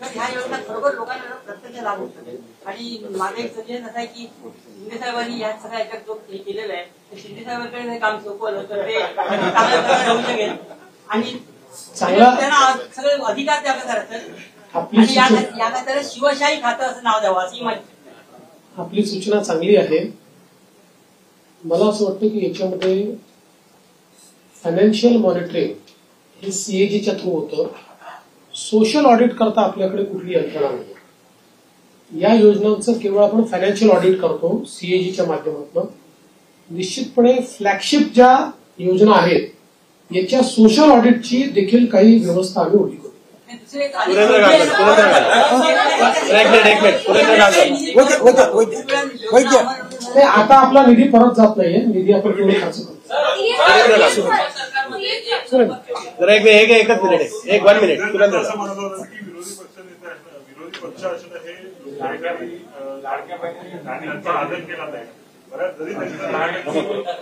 तर ह्या योजना खरोखर लोकांना प्रत्यक्ष लाभ होऊ शकेल. आणि माझं एक सजेशन असं आहे की शिंदे साहेबांनी या सगळ्या याच्यात जो केलेलं आहे ते शिंदे साहेबांकडे काम सोपवलं तर ते चांगलं होऊ शकेल आणि त्यांना सगळे अधिकार द्यावे करायचं आणि या खात्याला शिवशाही खातं असं नाव द्यावं अशी माझी. आपली सूचना चांगली आहे. मला असं वाटतं की याच्यामध्ये फायनान्शियल मॉनिटरिंग हे सीएजीच्या थ्रू होतं. सोशल ऑडिट करता आपल्याकडे कुठली यंत्रणा नाही. या योजनांचं केवळ आपण फायनान्शियल ऑडिट करतो सीएजीच्या माध्यमातून. निश्चितपणे फ्लॅगशिप ज्या योजना आहेत याच्या सोशल ऑडिटची देखील काही व्यवस्था आम्ही उभी करू. आता आपला निधी परत जात नाहीये, निधी आपण पूर्ण खर्च करतो. एकच मिनिट, एक 1 मिनिट. असं म्हणत होतं की विरोधी पक्ष असणं हे लाडक्या बहिणींचा आदर केला नाही. बऱ्याच जरी त्यांची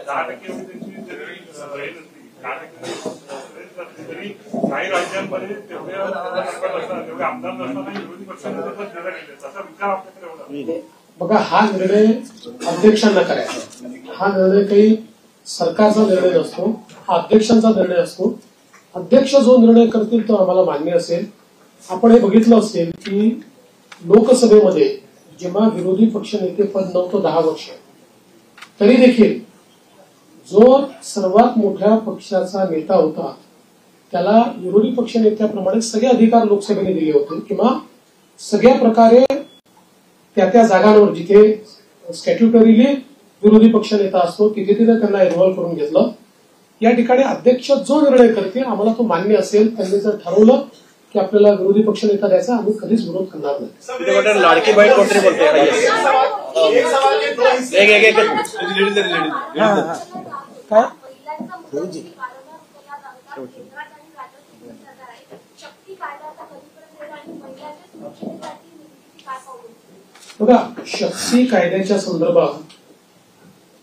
10% त्यांची राहील असती, 10% तरी काही राज्यांमध्ये तेवढे आमदार नसताना विरोधी पक्षांनी तसंच निर्णय घेतले. तसा विचार आपल्याकडे एवढा. बघा, हा निर्णय अध्यक्षांना करायचा. हा निर्णय काही सरकारचा निर्णय नसतो, हा अध्यक्षांचा निर्णय असतो. अध्यक्ष जो निर्णय करतील तो आम्हाला मान्य असेल. आपण हे बघितलं असेल की लोकसभेमध्ये जेव्हा विरोधी पक्षनेते पद नव्हतं 10 वर्ष, तरी देखील जो सर्वात मोठ्या पक्षाचा नेता होता त्याला विरोधी पक्षनेत्याप्रमाणे सगळे अधिकार लोकसभेने दिले होते, किंवा सगळ्या प्रकारे त्या जागांवर जिथे स्टॅट्युटरीली विरोधी पक्षनेता असतो तिथे त्यांना इन्व्हॉल्व्ह करून घेतलं. या ठिकाणी अध्यक्ष जो निर्णय करतील आम्हाला तो मान्य असेल. त्यांनी जर ठरवलं की आपल्याला विरोधी पक्षनेता द्यायचा, आम्ही कधीच विरोध करणार नाही. लाडकी बहीण कोणतरी बोलते बघा, शक्ती कायद्याच्या संदर्भात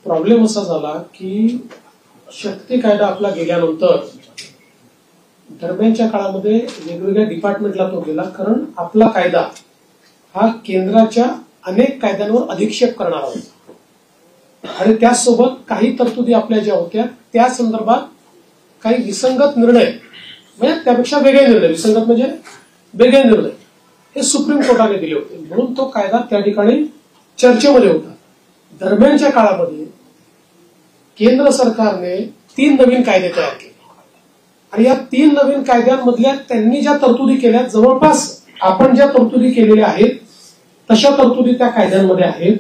प्रॉब्लेम असा झाला की शक्ती कायदा आपला गेल्यानंतर दरम्यानच्या काळामध्ये वेगवेगळ्या डिपार्टमेंटला तो गेला, कारण आपला कायदा हा केंद्राच्या अनेक कायद्यांवर अधिक्षेप करणारा होता आणि त्याचसोबत काही तरतुदी आपल्या ज्या होत्या त्या संदर्भात काही विसंगत निर्णय, म्हणजे त्यापेक्षा वेगळे निर्णय, विसंगत म्हणजे वेगळे निर्णय हे सुप्रीम कोर्टाने दिले होते. म्हणून तो कायदा त्या ठिकाणी चर्चेमध्ये होता. दरम्यानच्या काळामध्ये केंद्र सरकारने 3 नवीन कायदे तयार केले आणि या 3 नवीन कायद्यांमधल्या त्यांनी ज्या तरतुदी केल्या, जवळपास आपण ज्या तरतुदी केलेल्या आहेत तशा तरतुदी त्या कायद्यांमध्ये आहेत.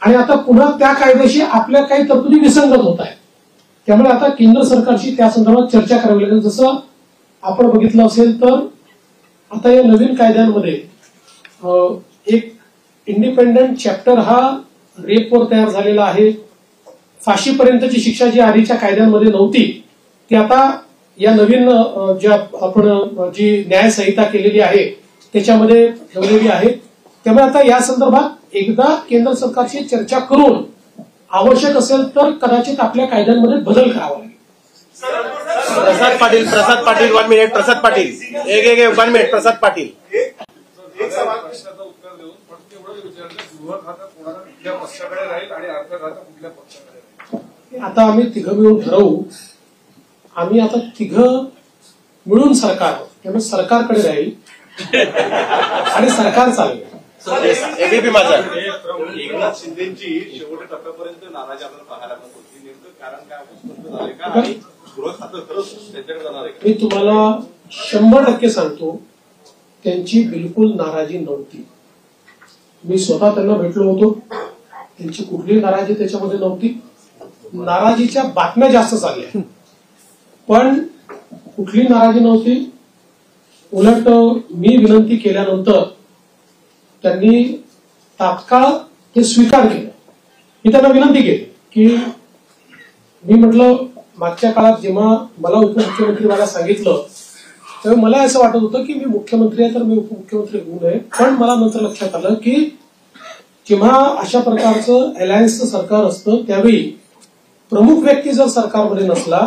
आणि आता पुन्हा त्या कायद्याशी आपल्या काही तरतुदी विसंगत होत आहेत. त्यामुळे आता केंद्र सरकारशी त्या संदर्भात चर्चा करावी लागेल. जसं आपण बघितलं असेल तर आता या नवीन कायद्यांमध्ये एक इंडिपेंडंट चॅप्टर हा रेपवर तयार झालेला आहे. फाशीपर्यंतची शिक्षा जी आधीच्या कायद्यांमध्ये नव्हती ती आता या नवीन ज्या आपण जी न्यायसंहिता केलेली आहे त्याच्यामध्ये ठेवलेली आहे. त्यामुळे आता या संदर्भात एकदा केंद्र सरकारशी चर्चा करून आवश्यक असेल तर कदाचित आपल्या कायद्यांमध्ये बदल करावा लागेल. प्रसाद पाटील 1 मिनिट. प्रसाद पाटील एक 1 मिनिट. प्रसाद पाटील एक सवाल प्रश्नाचं उत्तर देऊन फक्त एवढं विचारलं, गृह खातं कोणाला कुठल्या पक्षाकडे राहील आणि अर्थ खातं कुठल्या पक्षाकडे राहील? आता आम्ही तिघं मिळून ठरवू. आम्ही आता तिघं मिळून सरकार, त्यामुळे सरकारकडे राहील आणि सरकार चालेल. एबीपी माझा. एकनाथ शिंदेची शेवटच्या टप्प्यापर्यंत नाराजी आपल्याला पाहायला मिळत होती. नेमकं कारण काय स्पष्ट झाले का आणि गृह खातं खरंच त्यांच्याकडे जाणार आहे का? मी तुम्हाला 100% सांगतो, त्यांची बिलकुल नाराजी नव्हती. मी स्वतः त्यांना भेटलो होतो. त्यांची कुठलीही नाराजी त्याच्यामध्ये नव्हती. नाराजीच्या बातम्या जास्त चालल्या, पण कुठली नाराजी नव्हती. उलट मी विनंती केल्यानंतर त्यांनी तात्काळ ते स्वीकार केलं. मी त्यांना विनंती केली की मी म्हटलं मागच्या काळात जेव्हा मला उपमुख्यमंत्री मला सांगितलं तेव्हा मला असं वाटत होतं की मी मुख्यमंत्री आहे तर मी उपमुख्यमंत्री होऊ नये. पण मला नंतर लक्षात आलं की जेव्हा अशा प्रकारचं अलायन्सचं सरकार असतं त्यावेळी प्रमुख व्यक्ती जर सरकारमध्ये नसला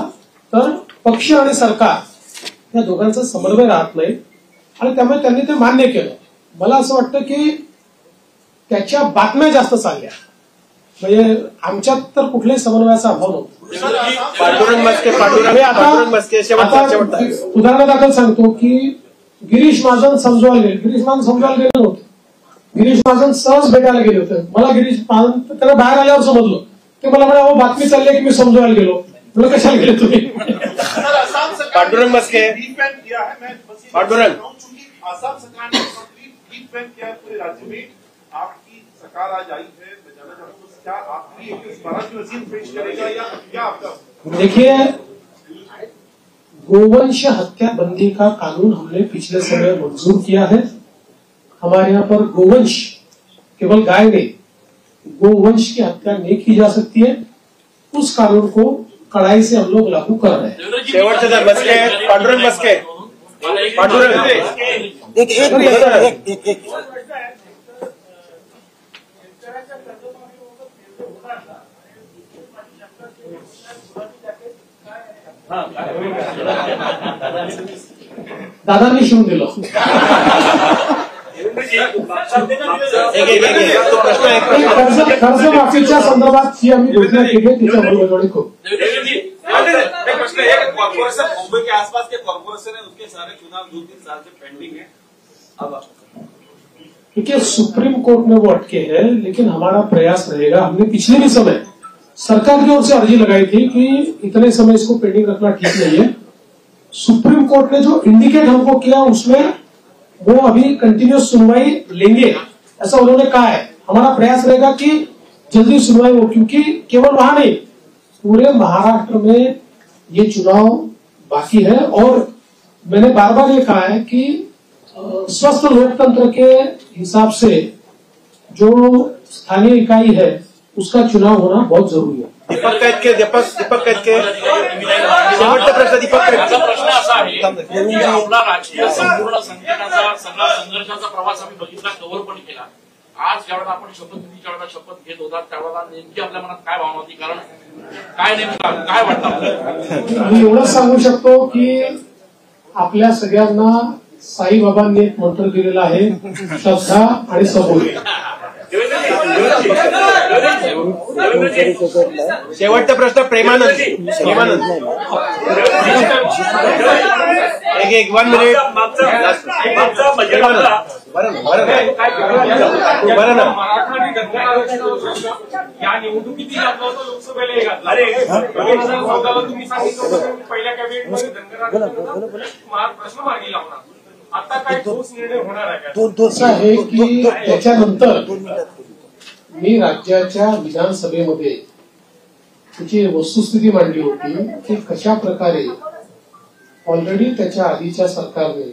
तर पक्ष आणि सरकार या दोघांचा समन्वय राहत नाही आणि त्यामुळे त्यांनी ते मान्य केलं. मला असं वाटतं की त्याच्या बातम्या जास्त चालल्या, म्हणजे आमच्यात तर कुठल्याही समन्वयाचा अभाव नव्हता. उदाहरणादाखल सांगतो की गिरीश महाजन समजवायला गेले नव्हते. गिरीश महाजन सहज भेटायला गेले होते. मला गिरीश महाजन त्याला बाहेर आल्यावर समजलं. ते मला म्हणे बातमी चालली की मी समजवायला गेलो. मला कशाला गेले तुम्ही? पांडुरंग मस्के. आसाम सरकार ने कंप्लीट डीप बैन किया पूरे राज्य में आपकी सरकार आज आई है, मैं जानना चाहता हूँ क्या आपकी एक स्मरण वसीम पेश करेगा या क्या आपका? देखिए, गोवंश हत्या बंदी का कानून हमने पिछले समय मंजूर किया है। हमारे यहाँ पर गोवंश केवल गाय नहीं, गोवंश की हत्या नहीं की जा सकती है। उस कानून को कड़ाई से हम लोग लागू कर रहे हैं। शेवटचं बसके पांडुरंग बसके एक दादांनी शिवून दिलं. कर्जमाफीच्या संदर्भात जी आम्ही घोषणा केली त्याच्या अंमलबजावणी करू. कॉर्पोरेशन मुंबई के आसपास के कॉर्पोरेशन है, उसके सारे चुनाव 2-3 साल से पेंडिंग है. अब देखिए, सुप्रीम कोर्ट में वो अटके हैं, लेकिन हमारा प्रयास रहेगा. हमने पिछले भी समय सरकार की ओर से अर्जी लगाई थी कि इतने समय इसको पेंडिंग रखना ठीक नहीं है. सुप्रीम कोर्ट ने जो इंडिकेट हमको किया उसमें वो अभी कंटिन्यूस सुनवाई लेंगे, ऐसा उन्होंने कहा है. हमारा प्रयास रहेगा कि जल्दी सुनवाई हो, क्योंकि केवल वहां नहीं, पूरे महाराष्ट्र में ये चुनाव बाकी है. और मैंने बार बार ये कहा है कि स्वस्थ लोकतंत्र के हिसाब से जो स्थानीय इकाई है उसका चुनाव होना बहुत जरूरी है. दीपक कैतके शेवटचा प्रश्न दीपक कैतके. प्रश्न असा आहे की आपला राजकीय संपूर्ण संघटनाचा सगळा संघर्षाचा प्रवास आम्ही बघितला, कव्हर पण केला. आज ज्यावेळेला आपण शपथविधीच्या वेळेला शपथ घेत होता त्यावेळेला नेमकी आपल्या मनात काय भावना होती, कारण काय नेमकं काय वाटतं? मी एवढंच सांगू शकतो की आपल्या सगळ्यांना साईबाबांनी एक मंत्र दिलेला आहे, श्रद्धा आणि सबुरी. शेवटचा प्रश्न प्रेमानंद एक 1 मिनिट. बरं ना, या निवडणुकीतील लोकसभेला येतात. तुम्ही सांगितलं पहिल्या कॅबिनेटमध्ये धनगरांना प्रश्न मार्गी लावणार. आता काय ठोस निर्णय होणार आहे? असं आहे की त्याच्यानंतर मी राज्याच्या विधानसभेमध्ये त्याची वस्तुस्थिती मांडली होती की कशा प्रकारे ऑलरेडी त्याच्या आधीच्या सरकारने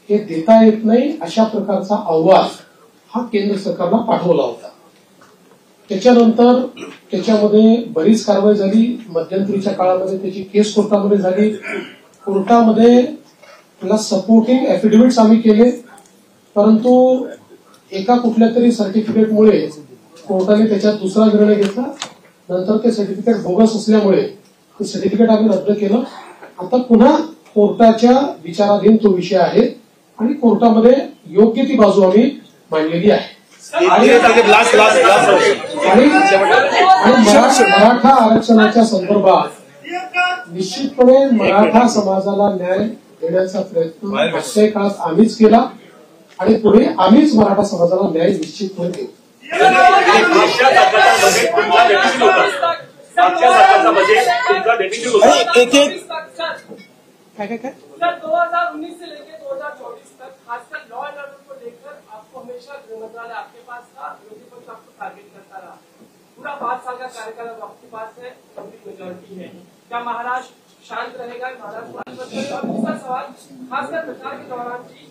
हे देता येत नाही अशा प्रकारचा अहवाल हा केंद्र सरकारला पाठवला होता. त्याच्यानंतर त्याच्यामध्ये बरीच कारवाई झाली. मध्यंतरीच्या काळामध्ये त्याची केस कोर्टामध्ये झाली. कोर्टामध्ये त्याला सपोर्टिंग एफिडेव्हिट्स आम्ही केले, परंतु एका कुठल्या तरी सर्टिफिकेटमुळे कोर्टाने त्याच्यात दुसरा निर्णय घेतला. नंतर ते सर्टिफिकेट बोगस असल्यामुळे ते सर्टिफिकेट आम्ही रद्द केलं. आता पुन्हा कोर्टाच्या विचाराधीन तो विषय आहे आणि कोर्टामध्ये योग्य ती बाजू आम्ही मांडलेली आहे. आणि मराठा आरक्षणाच्या संदर्भात निश्चितपणे मराठा समाजाला न्याय देण्याचा प्रयत्न मागच्या काळात आम्हीच केला आणि पुढे आम्हीच मराठा समाजाला न्याय निश्चितपणे देऊ. सर 2019 से लेकर 2024 तक खासकर लॉ एंड ऑर्डर को लेकर आपको हमेशा गृह मंत्रालय आपके पास था, विरोधी पक्ष आपको टारगेट करता रहा. पूरा 5 साल का कार्यकाल अब आपके पास है, मेजोरिटी है. क्या महाराष्ट्र शांत रहेगा? महाराष्ट्र. और दूसरा सवाल, खासकर प्रचार के दौरान की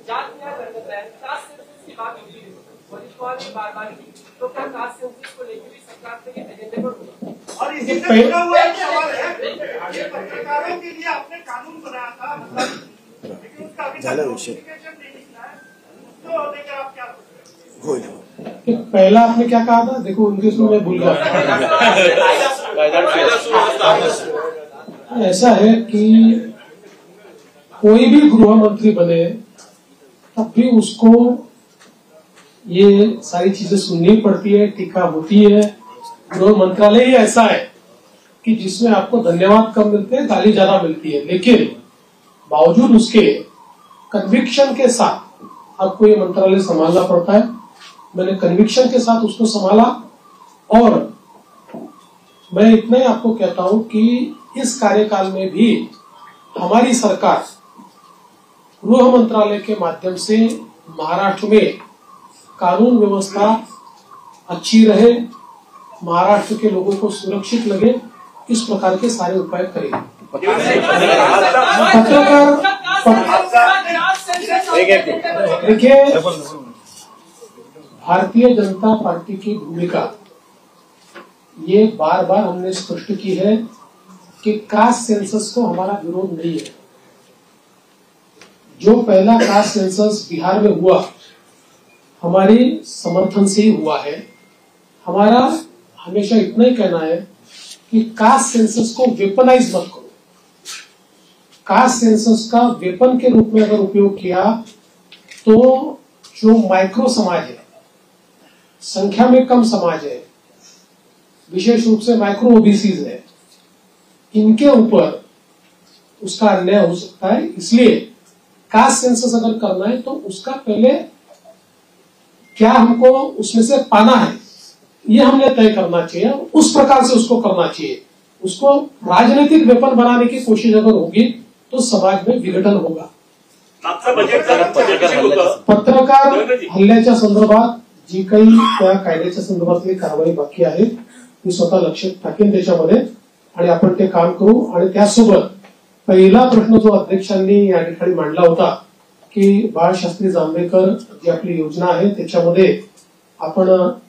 जात न्याय लड़ता है, कास्ट सेंसस की बात होती है, वरिष्ठ ने बार बार की, तो क्या कास्ट सेंसस को लेकर भी सरकार के एजेंडे पर होगा? और इसी से जुड़ा हुआ एक सवाल है, आगे पत्रकारों के लिए आपने कानून बनाया था, लेकिन उसका अभी तक नोटिफिकेशन नहीं निकला है, उसको लेकर आप क्या सोच रहे हैं? पहला आपने क्या कहा था? देखो इंग्लिश में मैं भूल गया. ऐसा है कि कोई भी गृह मंत्री बने तब भी उसको ये सारी चीजें सुननी पड़ती है, टीका होती है. गृह मंत्रालय ही ऐसा है कि जिसमें आपको धन्यवाद कम मिलते हैं, गाली ज्यादा मिलती है, लेकिन बावजूद उसके कन्विक्शन के साथ आपको ये मंत्रालय संभालना पड़ता है. मैंने कन्विक्शन के साथ उसको संभाला और मैं इतना ही आपको कहता हूं कि इस कार्यकाल में भी हमारी सरकार गृह मंत्रालय के माध्यम से महाराष्ट्र में कानून व्यवस्था अच्छी रहे, महाराष्ट्र के लोगों को सुरक्षित लगे, इस प्रकार के सारे उपाय करेंगे। देखिए, भारतीय जनता पार्टी की भूमिका ये बार बार हमने स्पष्ट की है कि कास्ट सेंसस को हमारा विरोध नहीं है। जो पहला कास्ट सेंसस बिहार में हुआ हमारे समर्थन से ही हुआ है। हमारा हमेशा इतना ही कहना है कि कास्ट सेंसस को वेपनाइज मत करो। कास्ट सेंसस का वेपन के रूप में अगर उपयोग किया तो जो माइक्रो समाज है, संख्या में कम समाज है, विशेष रूप से माइक्रो ओबीसीज है, इनके ऊपर उसका अन्याय हो सकता है। इसलिए कास्ट सेंसस अगर करना है तो उसका पहले क्या हमको उसमें से पाना है ये हमने तय करना चाहिए, उस प्रकार से उसको करना चाहिए। उसको राजनीतिक वेपन बनाने की कोशिश अगर होगी तो समाज में विघटन होगा। पत्रकार हल्ल्याच्या संदर्भात जी काही त्या कायद्याच्या संदर्भातली कारवाई बाकी आहे ती स्वतः लक्ष टाकेन त्याच्यामध्ये आणि आपण ते काम करू। आणि त्यासोबत पहिला प्रश्न जो अध्यक्षांनी या ठिकाणी मांडला होता की बाळशास्त्री जांभेकर जी आपली योजना आहे त्याच्यामध्ये आपण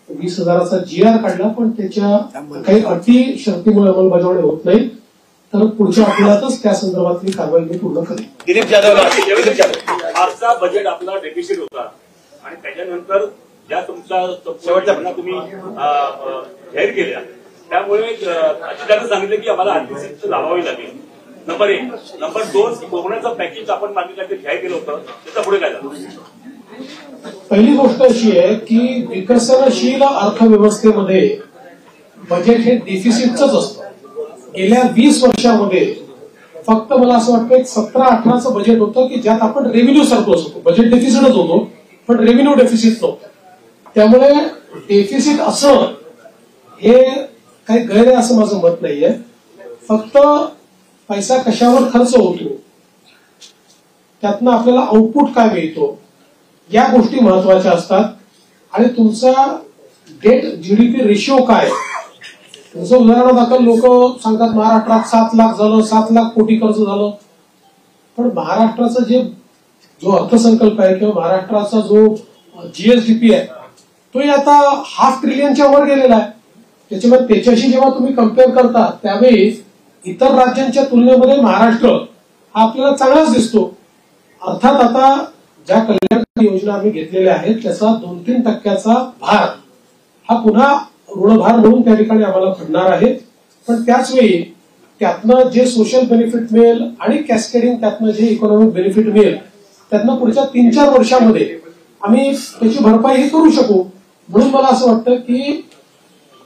20,000चा GR काढला, पण त्याच्या काही अटी शर्तीमुळे अंमलबजावणी होत नाही, तर पुढच्या आठवड्यातच त्या संदर्भातली कारवाई मी पूर्ण करेन। दिलीप जाधव, आजचा बजेट आपला डेफिसिट होता आणि त्याच्यानंतर ज्या तुमचा शेवटच्या तुम्ही जाहीर केल्या त्यामुळे अजितांनी सांगितलं की आम्हाला आर्थिक लावावी लागेल। नंबर 1, नंबर 2, कोरोनाचं पॅकेज आपण मागितलं ते जाहीर केलं होतं, त्याचा पुढे काय झालं? पहिली गोष्ट अशी आहे की विकसनशील अर्थव्यवस्थेमध्ये बजेट हे डेफिसिटच असतं। गेल्या 20 वर्षामध्ये फक्त मला असं वाटतं एक 17-18चं बजेट होतं की ज्यात आपण रेव्हेन्यू सरप्लस होतो, बजेट डेफिसिटच होतो पण रेव्हेन्यू डेफिसिट नव्हतं। त्यामुळे डेफिसिट असं हे काही गैर आहे असं माझं मत नाहीये। फक्त पैसा कशावर खर्च होतो त्यातनं आपल्याला आउटपुट काय मिळतो या गोष्टी महत्वाच्या असतात। आणि तुमचा डेट जीडीपी रेशिओ काय, जसं उदाहरणादाखल लोक सांगतात महाराष्ट्रात 7 लाख झालं, 7 लाख कोटी कर्ज झालं, पण महाराष्ट्राचा जो अर्थसंकल्प आहे किंवा महाराष्ट्राचा जो जीएसडीपी आहे तो आता ½ ट्रिलियनच्या वर गेलेला आहे। त्याच्यामुळे त्याच्याशी जेव्हा तुम्ही कम्पेअर करता त्यावेळी इतर राज्यांच्या तुलनेमध्ये महाराष्ट्र हा आपल्याला चांगलाच दिसतो। अर्थात आता ज्या कल्याणकारी योजना आम्ही घेतलेल्या आहेत त्याचा 2-3% भार हा पुन्हा ऋणभार म्हणून त्या ठिकाणी आम्हाला पडणार आहे, पण त्याचवेळी त्यातनं जे सोशल बेनिफिट मिळेल आणि कॅस्केडिंग त्यातनं जे इकॉनॉमिक बेनिफिट मिळेल त्यातनं पुढच्या 3-4 वर्षामध्ये आम्ही त्याची भरपाई करू शकू। म्हणून मला असं वाटतं की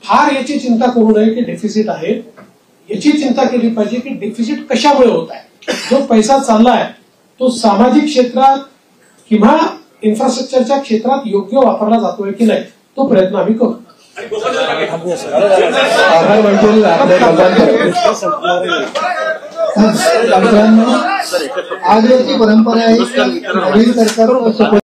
फार याची चिंता करू नये की डेफिसिट आहे, याची चिंता केली पाहिजे की डेफिसिट कशामुळे होत आहे। जो पैसा चाललाय तो सामाजिक क्षेत्रात किंवा इन्फ्रास्ट्रक्चरच्या क्षेत्रात योग्य वापरला जातोय की नाही तो प्रयत्न आम्ही करू। आज परंपरा आहे